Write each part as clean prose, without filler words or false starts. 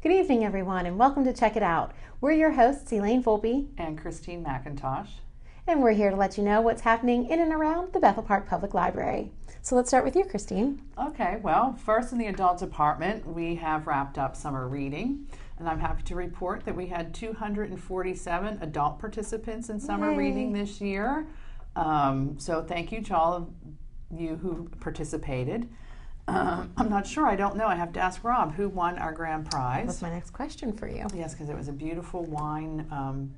Good evening, everyone, and welcome to Check It Out. We're your hosts, Elaine Volpe and Christine McIntosh. And we're here to let you know what's happening in and around the Bethel Park Public Library. So let's start with you, Christine. Okay, well, first in the adult department, we have wrapped up summer reading. And I'm happy to report that we had 247 adult participants in summer reading this year. So thank you to all of you who participated. I'm not sure. I don't know. I have to ask Rob who won our grand prize. That's my next question for you. Yes, because it was a beautiful wine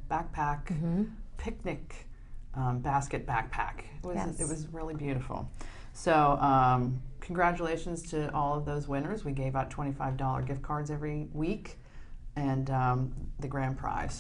backpack picnic basket backpack. It was really beautiful. So congratulations to all of those winners. We gave out $25 gift cards every week and the grand prize.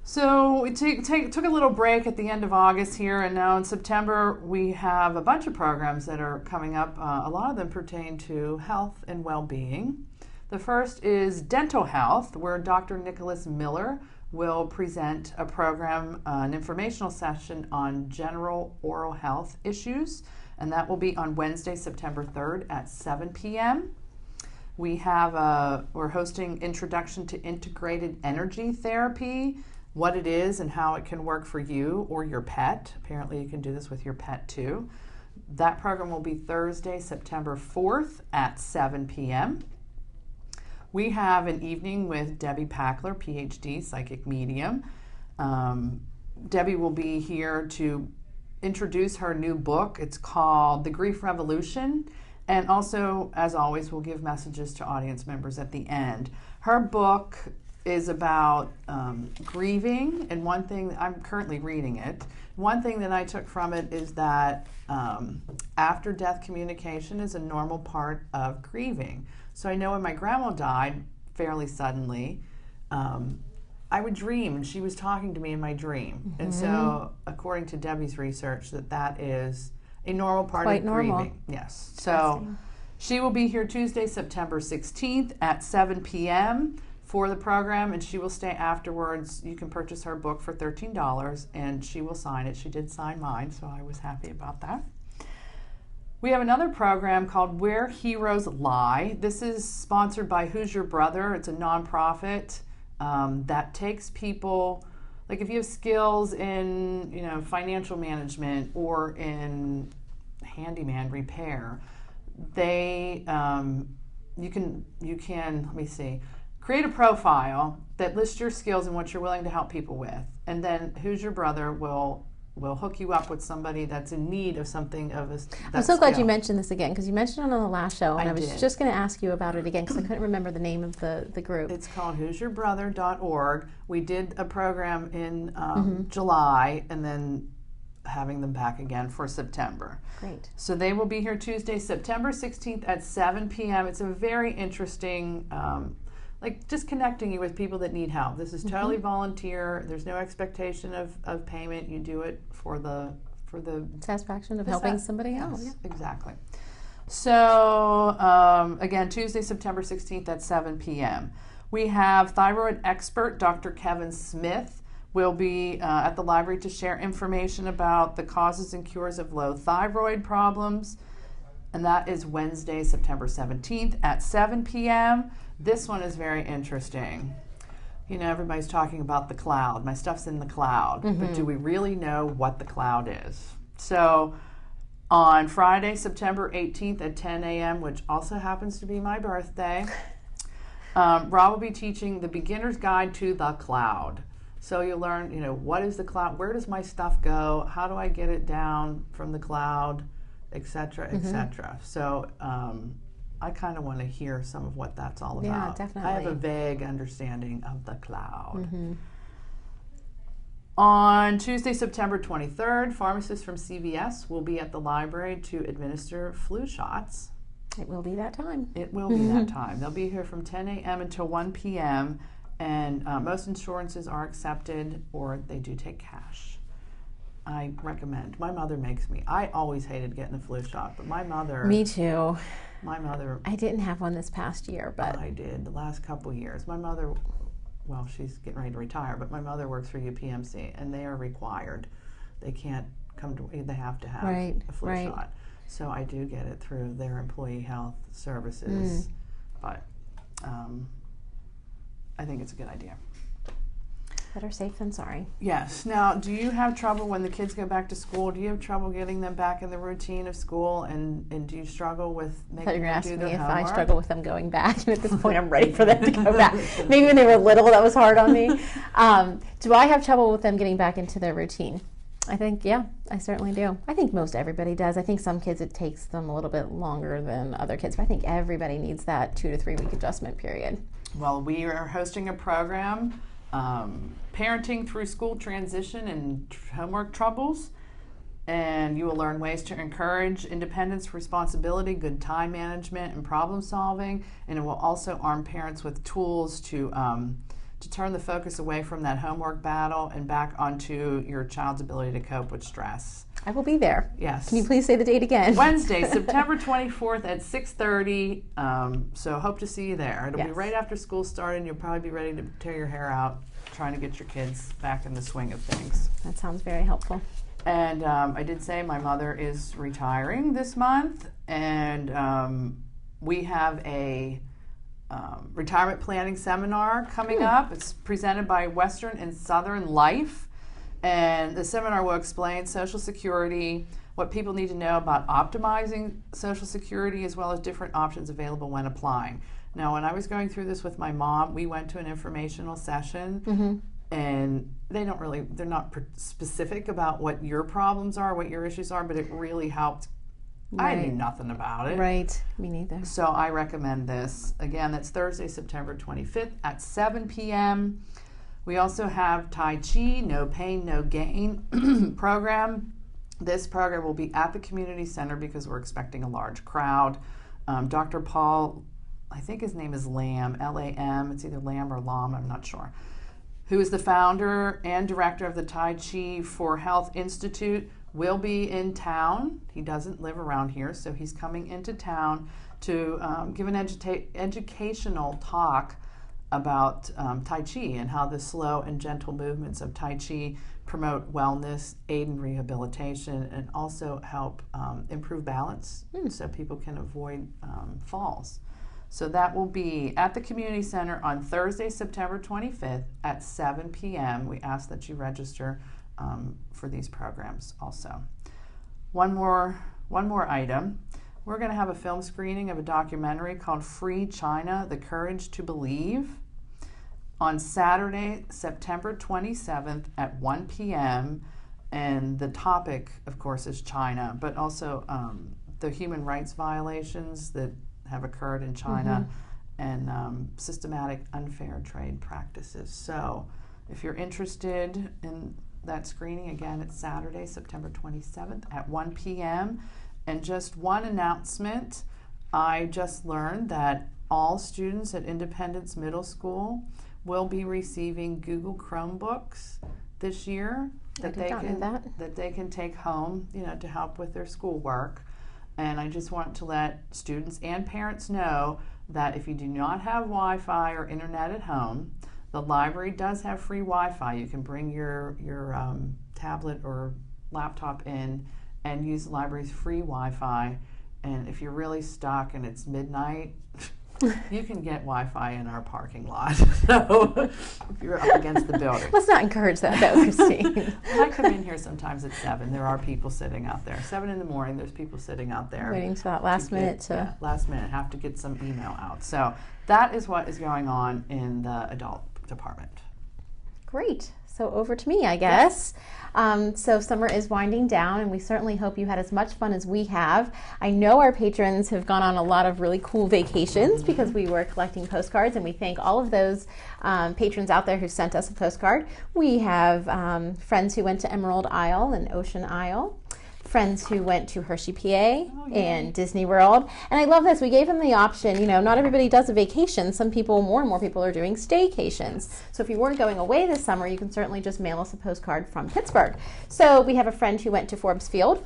So we took a little break at the end of August here, and now in September we have a bunch of programs that are coming up. A lot of them pertain to health and well-being. The first is dental health, where Dr. Nicholas Miller will present a program, an informational session on general oral health issues, and that will be on Wednesday, September 3rd at 7 p.m. We're hosting Introduction to Integrated Energy Therapy, what it is and how it can work for you or your pet. Apparently you can do this with your pet too. That program will be Thursday, September 4th at 7 p.m. We have an evening with Debbie Packler, PhD, psychic medium. Debbie will be here to introduce her new book. It's called The Grief Revolution. And also, as always, we'll give messages to audience members at the end. Her book is about grieving, and one thing, I'm currently reading it, one thing that I took from it is that after-death communication is a normal part of grieving. So I know when my grandma died fairly suddenly, I would dream, and she was talking to me in my dream. And so, according to Debbie's research, that is a normal part of grieving. Yes. So she will be here Tuesday, September 16th at 7 p.m. for the program, and she will stay afterwards. You can purchase her book for $13, and she will sign it. She did sign mine, so I was happy about that. We have another program called Where Heroes Lie. This is sponsored by Who's Your Brother? It's a nonprofit that takes people, like if you have skills in financial management or in handyman repair, you can let me see, create a profile that lists your skills and what you're willing to help people with, and then Who's Your Brother will hook you up with somebody that's in need of something of a I'm so glad you mentioned this again, because you mentioned it on the last show, and I was did. just going to ask you about it again because I couldn't remember the name of the group. It's called who'syourbrother.org. We did a program in July, and then having them back again for September. Great. So they will be here Tuesday, September 16th at 7 p.m. It's a very interesting, just connecting you with people that need help. This is totally volunteer. There's no expectation of payment. You do it for the satisfaction of helping somebody else. Yes, exactly. So again, Tuesday, September 16th at 7 p.m. We have thyroid expert Dr. Kevin Smith will be at the library to share information about the causes and cures of low thyroid problems. And that is Wednesday, September 17th at 7 p.m. This one is very interesting. Everybody's talking about the cloud. My stuff's in the cloud. But do we really know what the cloud is? So on Friday, September 18th at 10 a.m., which also happens to be my birthday, Rob will be teaching the Beginner's Guide to the Cloud. So you'll learn, what is the cloud? Where does my stuff go? How do I get it down from the cloud, et cetera, et cetera. So I kind of want to hear some of what that's all about. Yeah, definitely. I have a vague understanding of the cloud. On Tuesday, September 23rd, pharmacists from CVS will be at the library to administer flu shots. It will be that time. It will be that time. They'll be here from 10 a.m. until 1 p.m., and most insurances are accepted, or they do take cash. I recommend. My mother makes me. I always hated getting a flu shot, but my mother... Me too. My mother... I didn't have one this past year, but... I did the last couple years. My mother, well, she's getting ready to retire, but my mother works for UPMC, and they are required. They can't come to... They have to have a flu shot. So I do get it through their employee health services. But I think it's a good idea. Better safe than sorry. Yes. Now, do you have trouble when the kids go back to school? Do you have trouble getting them back in the routine of school? And do you struggle with making them do their homework? If I struggle with them going back. And at this point, I'm ready for them to go back. Maybe when they were little, that was hard on me. Do I have trouble with them getting back into their routine? I think, yeah, I certainly do. I think most everybody does. I think some kids, it takes them a little bit longer than other kids. But I think everybody needs that 2 to 3 week adjustment period. Well, we are hosting a program, Parenting Through School Transition and Homework Troubles, and you will learn ways to encourage independence, responsibility, good time management, and problem solving, and it will also arm parents with tools to turn the focus away from that homework battle and back onto your child's ability to cope with stress. I will be there. Yes. Can you please say the date again? Wednesday, September 24th at 6:30. So hope to see you there. It'll be right after school started, and you'll probably be ready to tear your hair out trying to get your kids back in the swing of things. That sounds very helpful. And I did say my mother is retiring this month, and we have a retirement planning seminar coming up. It's presented by Western and Southern Life. And the seminar will explain Social Security, what people need to know about optimizing Social Security, as well as different options available when applying. Now, when I was going through this with my mom, we went to an informational session, and they're not specific about what your problems are, what your issues are, but it really helped. Right. I knew nothing about it. Right, me neither. So I recommend this. Again, that's Thursday, September 25th at 7 p.m. We also have Tai Chi, No Pain, No Gain program. This program will be at the community center because we're expecting a large crowd. Dr. Paul, I think his name is Lam, L-A-M, it's either Lam or Lam, I'm not sure, who is the founder and director of the Tai Chi for Health Institute, will be in town. He doesn't live around here, so he's coming into town to give an educational talk about Tai Chi and how the slow and gentle movements of Tai Chi promote wellness, aid in rehabilitation, and also help improve balance so people can avoid falls. So that will be at the community center on Thursday, September 25th at 7 p.m. We ask that you register for these programs also. One more item. We're going to have a film screening of a documentary called Free China, The Courage to Believe on Saturday, September 27th at 1 p.m. And the topic, of course, is China, but also the human rights violations that have occurred in China and systematic unfair trade practices. So if you're interested in that screening, again, it's Saturday, September 27th at 1 p.m. And just one announcement, I just learned that all students at Independence Middle School will be receiving Google Chromebooks this year that they can take home, to help with their schoolwork. And I just want to let students and parents know that if you do not have Wi-Fi or internet at home, the library does have free Wi-Fi. You can bring your tablet or laptop in and use the library's free Wi-Fi. And if you're really stuck and it's midnight, you can get Wi-Fi in our parking lot. So if you're up against the building. Let's not encourage that, though, Christine. I come in here sometimes at 7. There are people sitting out there. 7 in the morning, there's people sitting out there. Waiting to that last minute. Last minute, have to get some email out. So that is what is going on in the adult department. Great. So over to me, I guess. So summer is winding down, and we certainly hope you had as much fun as we have. I know our patrons have gone on a lot of really cool vacations because we were collecting postcards, and we thank all of those patrons out there who sent us a postcard. We have friends who went to Emerald Isle and Ocean Isle, friends who went to Hershey, PA, and Disney World. And I love this. We gave them the option, not everybody does a vacation. Some people, more and more people, are doing staycations. So if you weren't going away this summer, you can certainly just mail us a postcard from Pittsburgh. So we have a friend who went to Forbes Field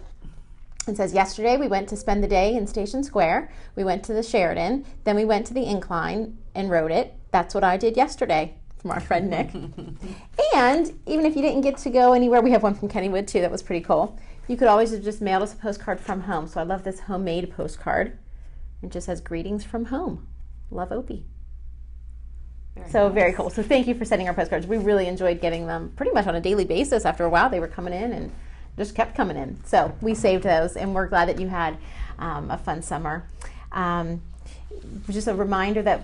and says, yesterday we went to spend the day in Station Square. We went to the Sheridan. Then we went to the Incline and rode it. That's what I did yesterday. From our friend Nick. And even if you didn't get to go anywhere, we have one from Kennywood too. That was pretty cool. You could always have just mailed us a postcard from home. So I love this homemade postcard. It just says, greetings from home. Love, Opie. So very cool. So thank you for sending our postcards. We really enjoyed getting them pretty much on a daily basis. After a while, they were coming in and just kept coming in. So we saved those, and we're glad that you had a fun summer. Just a reminder that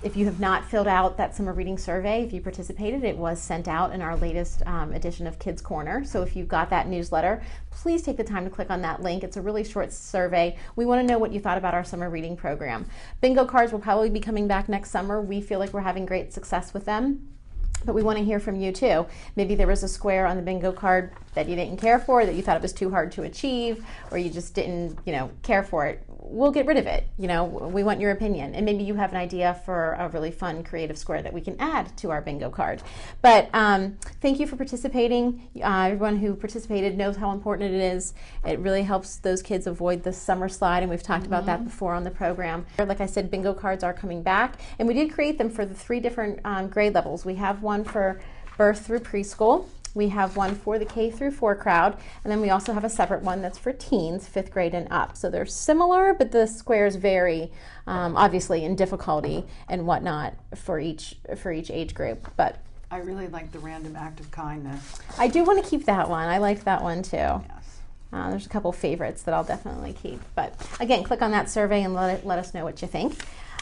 if you have not filled out that summer reading survey, if you participated, it was sent out in our latest edition of Kids Corner. So if you've got that newsletter, please take the time to click on that link. It's a really short survey. We want to know what you thought about our summer reading program. Bingo cards will probably be coming back next summer. We feel like we're having great success with them. But we want to hear from you too. Maybe there was a square on the bingo card that you didn't care for, that you thought it was too hard to achieve, or you just didn't, care for it. We'll get rid of it. We want your opinion. And maybe you have an idea for a really fun creative square that we can add to our bingo card. But thank you for participating. Everyone who participated knows how important it is. It really helps those kids avoid the summer slide, and we've talked about that before on the program. Like I said, bingo cards are coming back, and we did create them for the 3 different grade levels. We have one for birth through preschool. We have one for the K through 4 crowd, and then we also have a separate one that's for teens, 5th grade and up. So they're similar, but the squares vary, obviously, in difficulty and whatnot for each age group. But I really like the random act of kindness. I do want to keep that one. I liked that one too. Yes. There's a couple favorites that I'll definitely keep. But again, click on that survey and let us know what you think.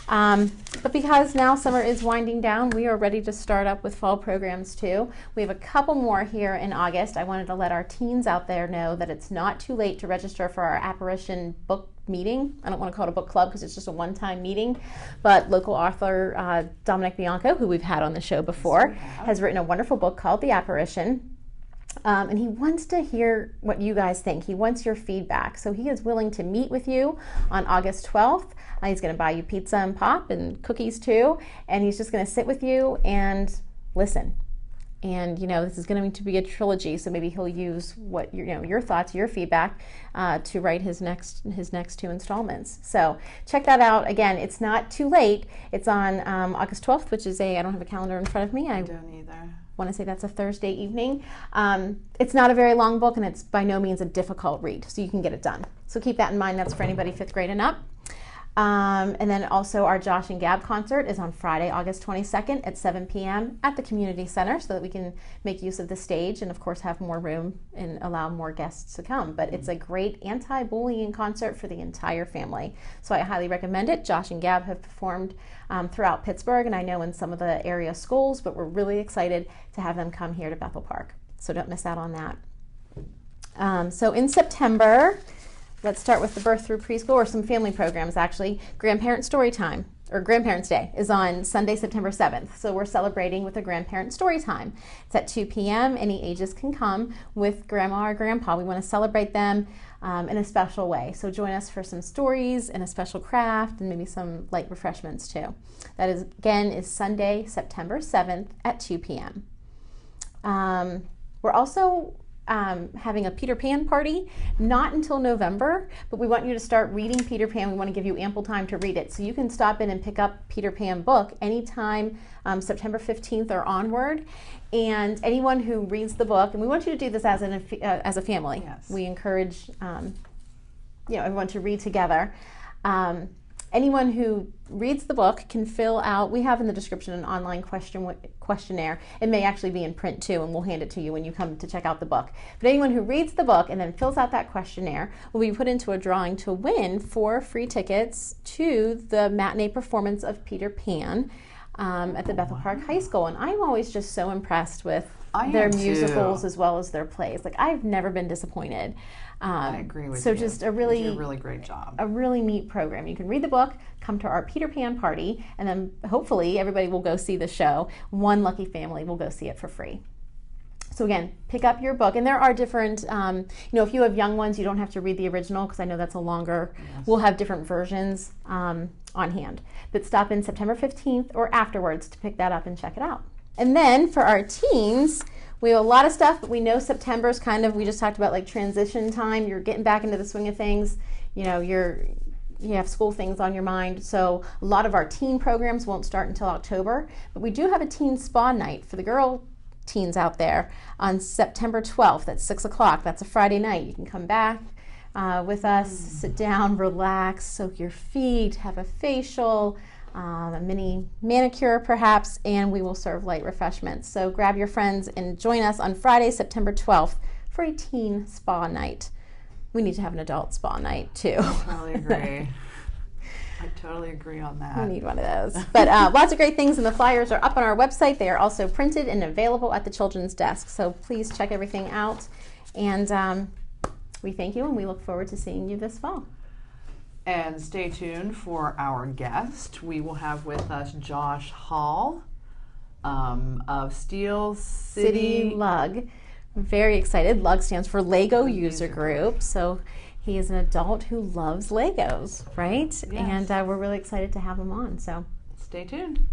But because now summer is winding down, we are ready to start up with fall programs too. We have a couple more here in August. I wanted to let our teens out there know that it's not too late to register for our Apparition book meeting. I don't want to call it a book club because it's just a one-time meeting, but local author Dominic Bianco, who we've had on the show before, has written a wonderful book called The Apparition. And he wants to hear what you guys think. He wants your feedback. So he is willing to meet with you on August 12th. He's going to buy you pizza and pop and cookies too. And he's just going to sit with you and listen. And, this is going to be a trilogy. So maybe he'll use what your thoughts, your feedback to write his next 2 installments. So check that out. Again, it's not too late. It's on August 12th, which is I don't have a calendar in front of me. I don't either. Want to say that's a Thursday evening. It's not a very long book, and it's by no means a difficult read, so you can get it done. So keep that in mind. That's for anybody 5th grade and up. And then also our Josh and Gab concert is on Friday, August 22nd at 7 p.m. at the community center, so that we can make use of the stage and of course have more room and allow more guests to come. But it's a great anti-bullying concert for the entire family. So I highly recommend it. Josh and Gab have performed throughout Pittsburgh, and I know in some of the area schools, but we're really excited to have them come here to Bethel Park. So don't miss out on that. So in September, let's start with the birth through preschool, or some family programs actually. Grandparent Story Time, or Grandparents' Day, is on Sunday, September 7th. So we're celebrating with a grandparent story time. It's at 2 p.m. Any ages can come with grandma or grandpa. We want to celebrate them in a special way. So join us for some stories and a special craft and maybe some light refreshments too. That is, again, is Sunday, September 7th at 2 p.m. We're also having a Peter Pan party, not until November, but we want you to start reading Peter Pan. We want to give you ample time to read it. So you can stop in and pick up Peter Pan book anytime September 15th or onward. And anyone who reads the book, and we want you to do this as a family. Yes. We encourage everyone to read together. Anyone who reads the book can fill out, we have in the description an online questionnaire. It may actually be in print too, and we'll hand it to you when you come to check out the book. But anyone who reads the book and then fills out that questionnaire will be put into a drawing to win 4 free tickets to the matinee performance of Peter Pan at the Bethel Park High School. And I'm always just so impressed with their musicals as well as their plays. Like, I've never been disappointed. I agree with you. So just a really, you do a really great job. A really neat program. You can read the book, come to our Peter Pan party, and then hopefully everybody will go see the show. One lucky family will go see it for free. So again, pick up your book. And there are different, if you have young ones, you don't have to read the original, because I know that's a longer, we'll have different versions on hand. But stop in September 15th or afterwards to pick that up and check it out. And then for our teens, we have a lot of stuff, but we know September is kind of, we just talked about like transition time. You're getting back into the swing of things. You have school things on your mind. So a lot of our teen programs won't start until October, but we do have a teen spa night for the girl teens out there on September 12th at 6 o'clock. That's a Friday night. You can come back with us, sit down, relax, soak your feet, have a facial, a mini manicure perhaps, and we will serve light refreshments. So grab your friends and join us on Friday, September 12th for a teen spa night. We need to have an adult spa night too. I totally agree. I totally agree on that. We need one of those. But lots of great things, and the flyers are up on our website. They are also printed and available at the children's desk. So please check everything out. And we thank you, and we look forward to seeing you this fall. And stay tuned for our guest. We will have with us Josh Hall of Steel City Lug. Very excited. LUG stands for Lego User Group. So he is an adult who loves Legos, right? Yes. And we're really excited to have him on. So stay tuned.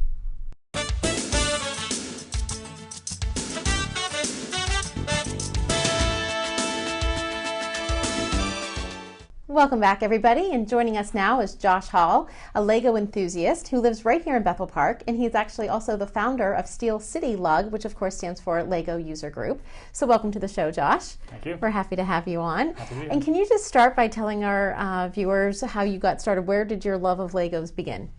welcome back, everybody. And joining us now is Josh Hall, a Lego enthusiast who lives right here in Bethel Park. And he's actually also the founder of Steel City Lug, which of course stands for Lego User Group. So welcome to the show, Josh. Thank you. We're happy to have you on. Happy to be here. And can you just start by telling our viewers how you got started? Where did your love of Legos begin?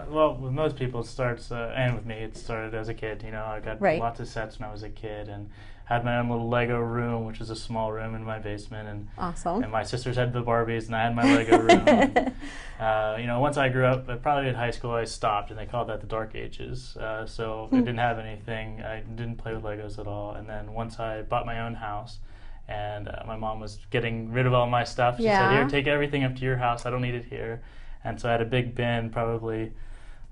Well, with most people, it starts, and with me, it started as a kid. You know, I got lots of sets when I was a kid, and had my own little Lego room, which was a small room in my basement. And awesome. And my sisters had the Barbies, and I had my Lego room. And, you know, once I grew up, probably in high school, I stopped, and they called that the Dark Ages. So I didn't have anything. I didn't play with Legos at all. And then once I bought my own house, and my mom was getting rid of all my stuff, she said, "Here, take everything up to your house. I don't need it here." And so I had a big bin, probably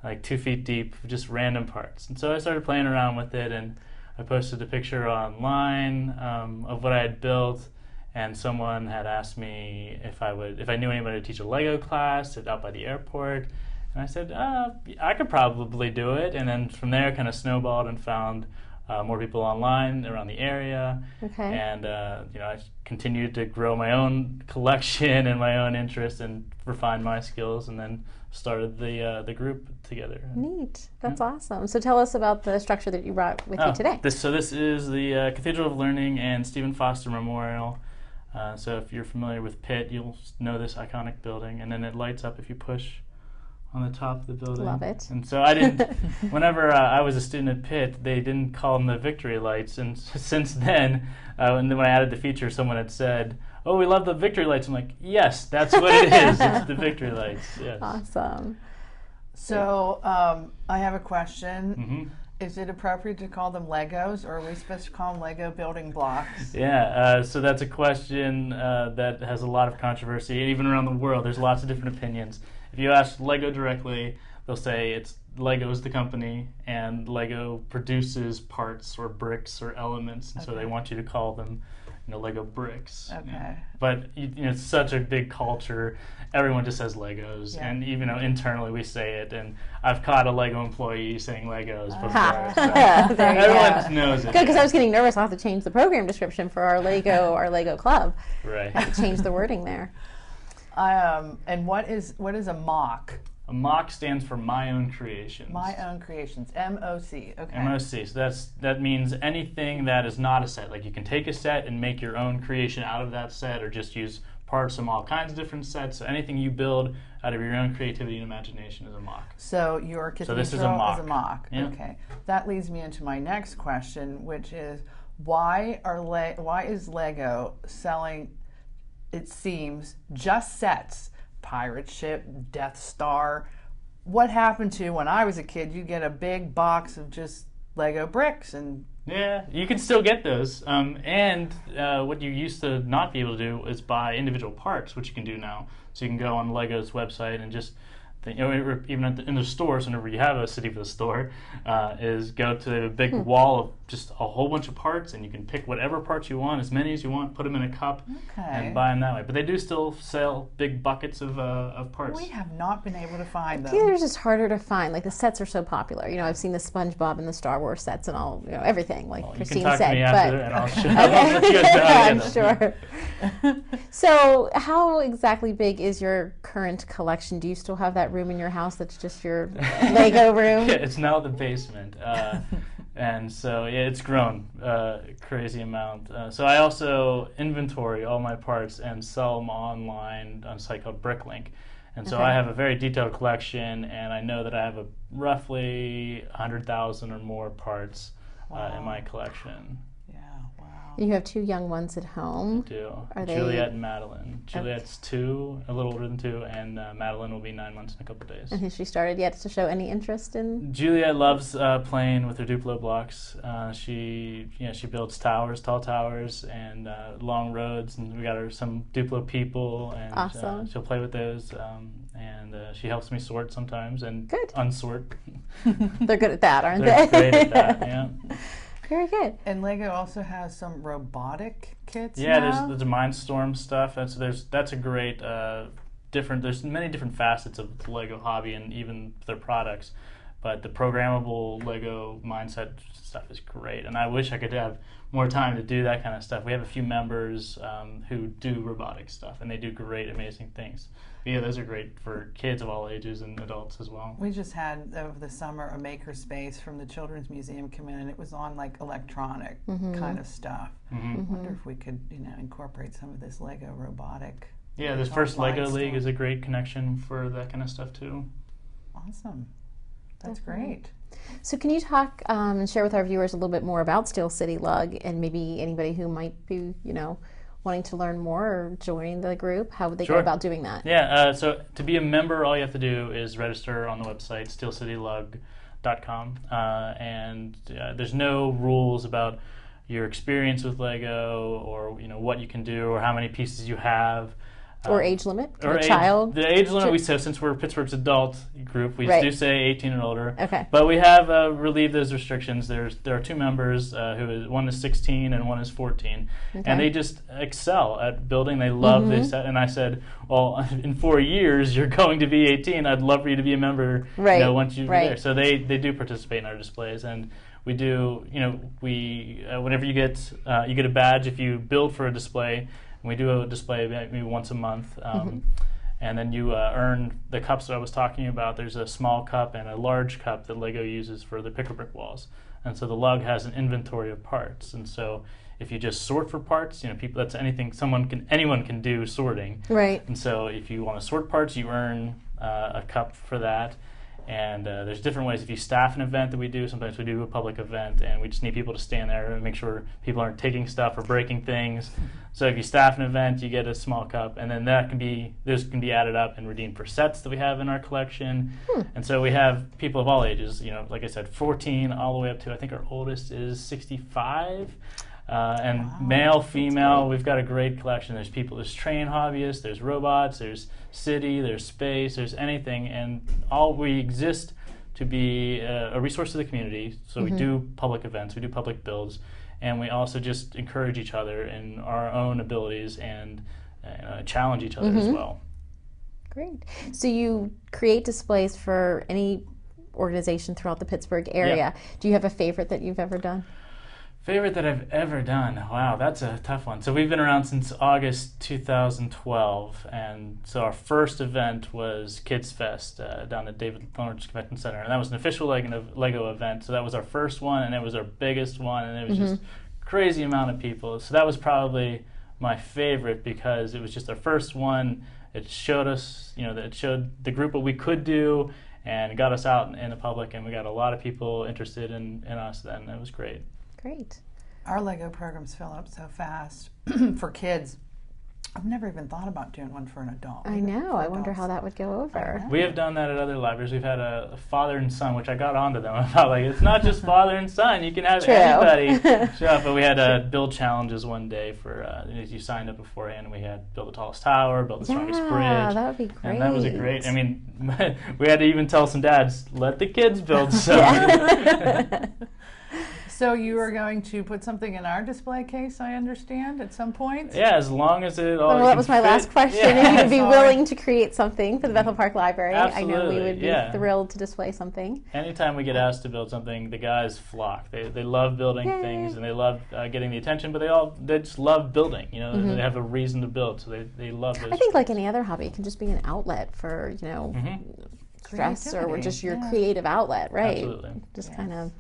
like 2 feet deep, of just random parts. And so I started playing around with it, and I posted a picture online of what I had built, and someone had asked me if I knew anybody to teach a Lego class out by the airport. And I said, I could probably do it. And then from there, kind of snowballed and found more people online around the area. Okay. And you know, I continued to grow my own collection and my own interest and refine my skills, and then started the group together. Neat. That's awesome. So tell us about the structure that you brought with you today. This is the Cathedral of Learning and Stephen Foster Memorial. So if you're familiar with Pitt, you'll know this iconic building, and then it lights up if you push on the top of the building. Love it. And so I didn't, whenever I was a student at Pitt, they didn't call them the Victory Lights. And since then, and then when I added the feature, someone had said, "Oh, we love the Victory Lights." I'm like, yes, that's what it is. It's the Victory Lights. Yes. Awesome. So I have a question. Mm-hmm. Is it appropriate to call them Legos, or are we supposed to call them Lego building blocks? Yeah, so that's a question that has a lot of controversy, and even around the world, there's lots of different opinions. If you ask Lego directly, they'll say it's Lego's the company, and Lego produces parts or bricks or elements, and so they want you to call them, you know, Lego bricks. Okay. Yeah. But you know, it's such a big culture. Everyone just says Legos, and even internally we say it. And I've caught a Lego employee saying Legos before. So everyone just knows it. Good, because I was getting nervous. I'll have to change the program description for our Lego club. Right. I have to change the wording there. And what is a MOC? A MOC stands for My Own Creations. My Own Creations, MOC. Okay. MOC. So that means anything that is not a set. Like you can take a set and make your own creation out of that set, or just use parts from all kinds of different sets. So anything you build out of your own creativity and imagination is a MOC. So your cathedral this is a MOC. is a MOC. Yeah. Okay. That leads me into my next question, which is why is Lego selling, it seems, just sets? Pirate ship, Death Star. What happened to when I was a kid? You get a big box of just Lego bricks, and yeah, you can still get those. And what you used to not be able to do is buy individual parts, which you can do now. So you can go on Lego's website and just, you know, even in the stores, whenever you have a City for the store, is go to a big wall of just a whole bunch of parts, and you can pick whatever parts you want, as many as you want, put them in a cup, and buy them that way. But they do still sell big buckets of parts. we have not been able to find them. They're just harder to find. Like the sets are so popular. You know, I've seen the SpongeBob and the Star Wars sets and all, you know, everything. Like Christine you can talk said, to me after, and I'll show Okay. I'll let you guys know how to get them. I'm sure. So, how exactly big is your current collection? Do you still have that room in your house that's just your Lego room? Yeah, it's now the basement. And so, yeah, it's grown a crazy amount. So I also inventory all my parts and sell them online on a site called Bricklink. And so Okay. I have a very detailed collection, and I know that I have roughly 100,000 or more parts in my collection. Yeah, wow. You have 2 young ones at I home. do. Are they- Juliet and Madeline. Juliet's 2, a little older than 2, and Madeline will be 9 months in a couple days. And has she started yet to show any interest in? Juliet loves playing with her Duplo blocks. She builds towers, tall towers, and long roads. And we got her some Duplo people, and Awesome. she'll play with those. And she helps me sort sometimes and Good. unsort. They're good at that, aren't They're they? great at that. Yeah. Very good. And Lego also has some robotic kits Yeah, now? there's the Mindstorm stuff. That's a great different. There's many different facets of the Lego hobby and even their products, but the programmable Lego mindset stuff is great. And I wish I could have more time to do that kind of stuff. We have a few members who do robotic stuff, and they do great, amazing things. But yeah, those are great for kids of all ages and adults as well. We just had over the summer a maker space from the Children's Museum come in, and it was on like electronic kind of stuff. I wonder if we could, incorporate some of this Lego robotic. Yeah, this on first Lego Mindstorm. League is a great connection for that kind of stuff too. Awesome. That's Definitely. great. So can you talk and share with our viewers a little bit more about Steel City Lug and maybe anybody who might be, wanting to learn more or join the group? How would they go Sure. about doing that? Yeah, so to be a member, all you have to do is register on the website, steelcitylug.com. And there's no rules about your experience with Lego or what you can do or how many pieces you have. Or age limit? Or a child? The age limit we say, since we're Pittsburgh's adult group, we Right. do say 18 and older. Okay. But we have relieved those restrictions. There are 2 members one is 16 and one is 14, Okay. and they just excel at building. They love this. And I said, well, in 4 years you're going to be 18. I'd love for you to be a member. Right, Once you're right. there. So they do participate in our displays, and we do. We whenever you get a badge if you build for a display. We do a display maybe once a month, and then you earn the cups that I was talking about. There's a small cup and a large cup that Lego uses for the pick-a-brick walls, and so the lug has an inventory of parts. And so if you just sort for parts, people, that's anything anyone can do sorting. Right. And so if you want to sort parts, you earn a cup for that. And there's different ways. If you staff an event that we do, sometimes we do a public event, and we just need people to stand there and make sure people aren't taking stuff or breaking things. So if you staff an event, you get a small cup, and then those can be added up and redeemed for sets that we have in our collection. And so we have people of all ages. Like I said, 14 all the way up to I think our oldest is 65. And Wow, male, that's female, we've got a great collection. There's there's train hobbyists, there's robots, there's city, there's space, there's anything, and we exist to be a resource to the community. So we do public events, we do public builds, and we also just encourage each other in our own abilities and challenge each other as well. Great. So you create displays for any organization throughout the Pittsburgh area. Yeah. Do you have a favorite that you've ever done? Favorite that I've ever done? Wow, that's a tough one. So we've been around since August 2012, and so our first event was Kids Fest down at David Lawrence Convention Center, and that was an official Lego event. So that was our first one, and it was our biggest one, and it was just crazy amount of people. So that was probably my favorite because it was just our first one. It showed us, that it showed the group what we could do, and it got us out in the public, and we got a lot of people interested in us then. It was great. Great. Our Lego programs fill up so fast for kids. I've never even thought about doing one for an adult. I know. I wonder how that would go over. know. We have done that at other libraries. We've had a father and son, which I got onto them about. It's not just father and son. You can have True. anybody show up. But we had build challenges one day for you signed up beforehand. We had build the tallest tower, build the strongest bridge. that would be great. And that was a great. I mean, we had to even tell some dads, let the kids build some. So you are going to put something in our display case, I understand, at some point? Yeah, as long as it all. Well, that was my last question. Yeah. If you'd be Sorry. willing to create something for the Bethel Park Library, I know we Absolutely, would be yeah. thrilled to display something. Anytime we get asked to build something, the guys flock. They love building Yay. things, and they love getting the attention. But they just love building. They have a reason to build, so they love those. I think like any other hobby, it can just be an outlet for, stress or Creativity, just your yeah. creative outlet, right? Absolutely. Just Yes. kind of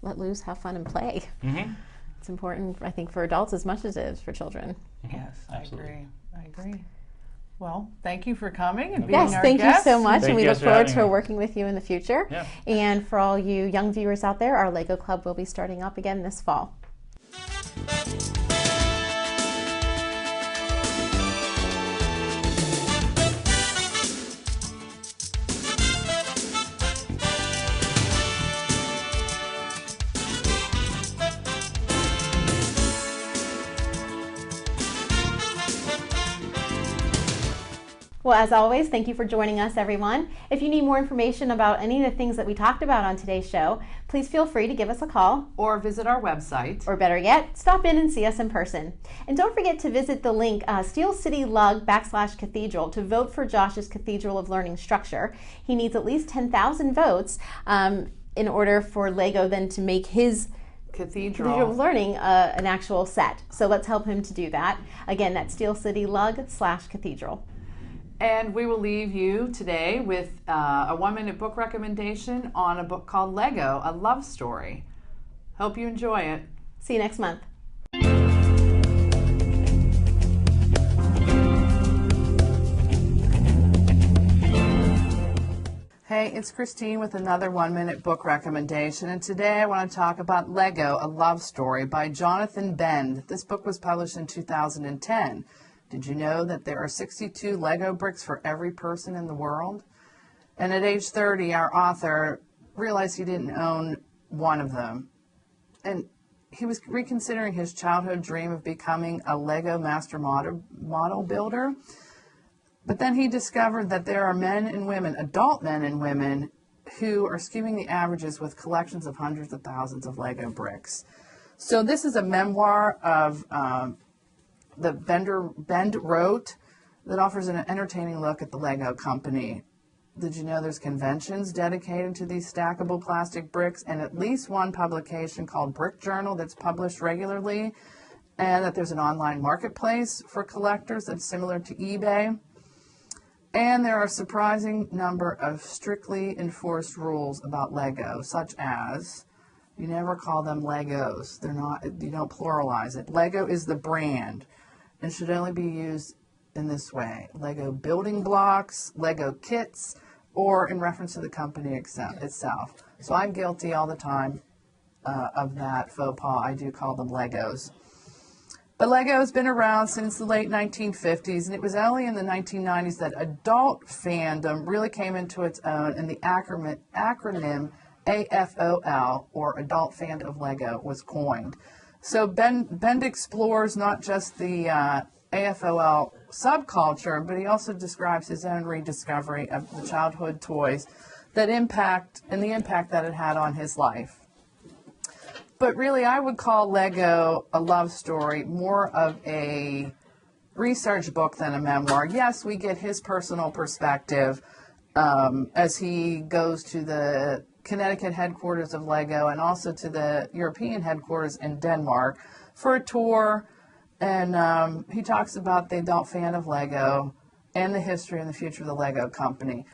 let loose, have fun, and play. Mm-hmm. It's important, I think, for adults as much as it is for children. Yes, Absolutely. I agree. Well, thank you for coming and being Yes, our thank guest. you so much, Thank and we you look guys for forward having to me. working with you in the future. Yeah. And for all you young viewers out there, our Lego Club will be starting up again this fall. Well, as always, thank you for joining us, everyone. If you need more information about any of the things that we talked about on today's show, please feel free to give us a call. Or visit our website. Or better yet, stop in and see us in person. And don't forget to visit the link Steel City Lug /Cathedral to vote for Josh's Cathedral of Learning structure. He needs at least 10,000 votes in order for Lego then to make his Cathedral of Learning an actual set. So let's help him to do that. Again, that's Steel City Lug /Cathedral. And we will leave you today with a 1-minute book recommendation on a book called Lego, A Love Story. Hope you enjoy it. See you next month. Hey, it's Christine with another 1-minute book recommendation, and today I want to talk about Lego, A Love Story by Jonathan Bend. This book was published in 2010. Did you know that there are 62 Lego bricks for every person in the world? And at age 30, our author realized he didn't own one of them. And he was reconsidering his childhood dream of becoming a Lego master model builder. But then he discovered that there are men and women, adult men and women, who are skewing the averages with collections of hundreds of thousands of Lego bricks. So this is a memoir of that Bend wrote that offers an entertaining look at the Lego company. Did you know there's conventions dedicated to these stackable plastic bricks, and at least one publication called Brick Journal that's published regularly, and that there's an online marketplace for collectors that's similar to eBay? And there are a surprising number of strictly enforced rules about Lego, such as you never call them Legos. They're not, you don't pluralize it. Lego is the brand and should only be used in this way: Lego building blocks, Lego kits, or in reference to the company itself. So I'm guilty all the time of that faux pas. I do call them Legos. But Lego has been around since the late 1950s, and it was only in the 1990s that adult fandom really came into its own, and the acronym AFOL, or Adult Fan of Lego, was coined. So Bend explores not just the AFOL subculture, but he also describes his own rediscovery of the childhood toys that the impact that it had on his life. But really, I would call Lego A Love Story more of a research book than a memoir. Yes, we get his personal perspective as he goes to the Connecticut headquarters of Lego and also to the European headquarters in Denmark for a tour. And he talks about the adult fan of Lego and the history and the future of the Lego company.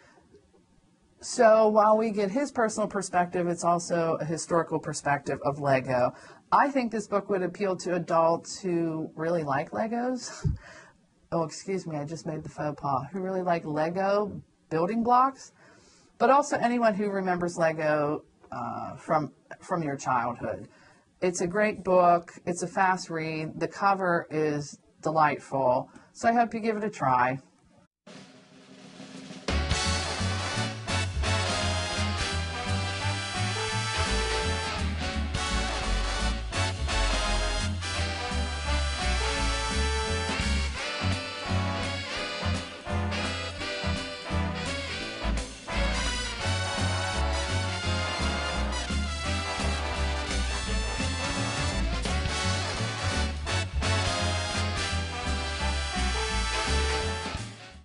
So while we get his personal perspective, it's also a historical perspective of Lego. I think this book would appeal to adults who really like Legos. Oh, excuse me, I just made the faux pas. Who really like Lego building blocks, but also anyone who remembers Lego from your childhood. It's a great book. It's a fast read. The cover is delightful. So I hope you give it a try.